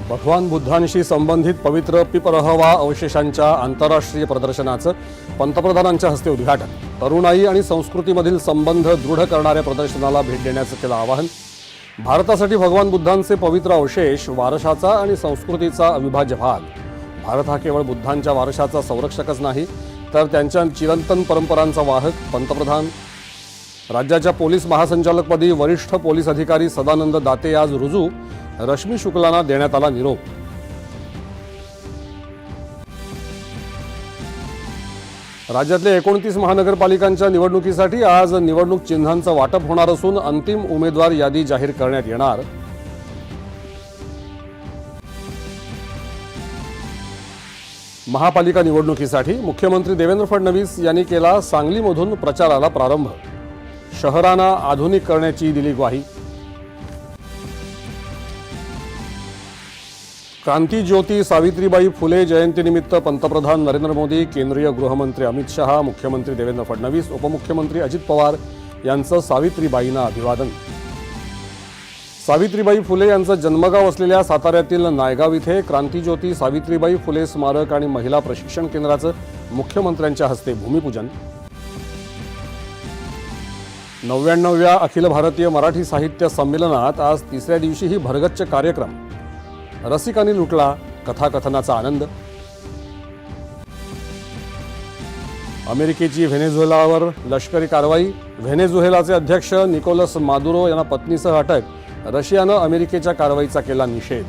भगवान बुद्धांशी संबंधित पवित्र पिपरहवा अवशेषांच्या आंतरराष्ट्रीय प्रदर्शनाचं पंतप्रधानांच्या हस्ते उद्घाटन। तरुणाई आणि संस्कृतीमधील संबंध दृढ करणाऱ्या प्रदर्शनाला भेट देण्याचं केलं आवाहन। भारतासाठी भगवान बुद्धांचे पवित्र अवशेष वारशाचा आणि संस्कृतीचा अविभाज्य भाग। भारत हा केवळ बुद्धांच्या वारशाचा संरक्षकच नाही, तर त्यांच्या चिरंतन परंपरांचा वाहक। पंतप्रधान। राज्याच्या पोलीस महासंचालकपदी वरिष्ठ पोलीस अधिकारी सदानंद दाते आज रुजू। रश्मी शुक्लांना देण्यात आला निरोप। राज्यातल्या 29 महानगरपालिकांच्या निवडणुकीसाठी आज निवडणूक चिन्हांचं वाटप होणार असून अंतिम उमेदवार यादी जाहीर करण्यात येणार। महापालिका निवडणुकीसाठी मुख्यमंत्री देवेंद्र फडणवीस यांनी केला सांगलीमधून प्रचाराला प्रारंभ। शहरांना आधुनिक करण्याची दिली ग्वाही। क्रांतीज्योती सावित्रीबाई फुले जयंतीनिमित्त पंतप्रधान नरेंद्र मोदी, केंद्रीय गृहमंत्री अमित शहा, मुख्यमंत्री देवेंद्र फडणवीस, उपमुख्यमंत्री अजित पवार यांचं सावित्रीबाईंना अभिवादन। सावित्रीबाई फुले यांचं जन्मगाव असलेल्या साताऱ्यातील नायगाव इथे क्रांतीज्योती सावित्रीबाई फुले स्मारक आणि महिला प्रशिक्षण केंद्राचं मुख्यमंत्र्यांच्या हस्ते भूमिपूजन। 99व्या अखिल भारतीय मराठी साहित्य संमेलनात आज तिसऱ्या दिवशीही भरगच्च कार्यक्रम। रसिकांनी लुटला कथाकथनाचा आनंद। अमेरिकेची व्हेनेझुएलावर लष्करी कारवाई। व्हेनेझुएलाचे अध्यक्ष निकोलस मादुरो यांना पत्नीसह अटक। रशियानं अमेरिकेच्या कारवाईचा केला निषेध।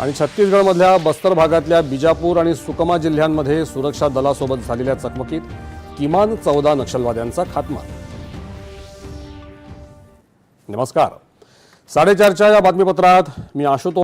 आणि छत्तीसगडमधल्या बस्तर भागातल्या बिजापूर आणि सुकमा जिल्ह्यांमध्ये सुरक्षा दलासोबत झालेल्या चकमकीत किमान 14 नक्षलवाद्यांचा खात्मा। नमस्कार, 4:30च्या या बातमीपत्रात मी आशुतोष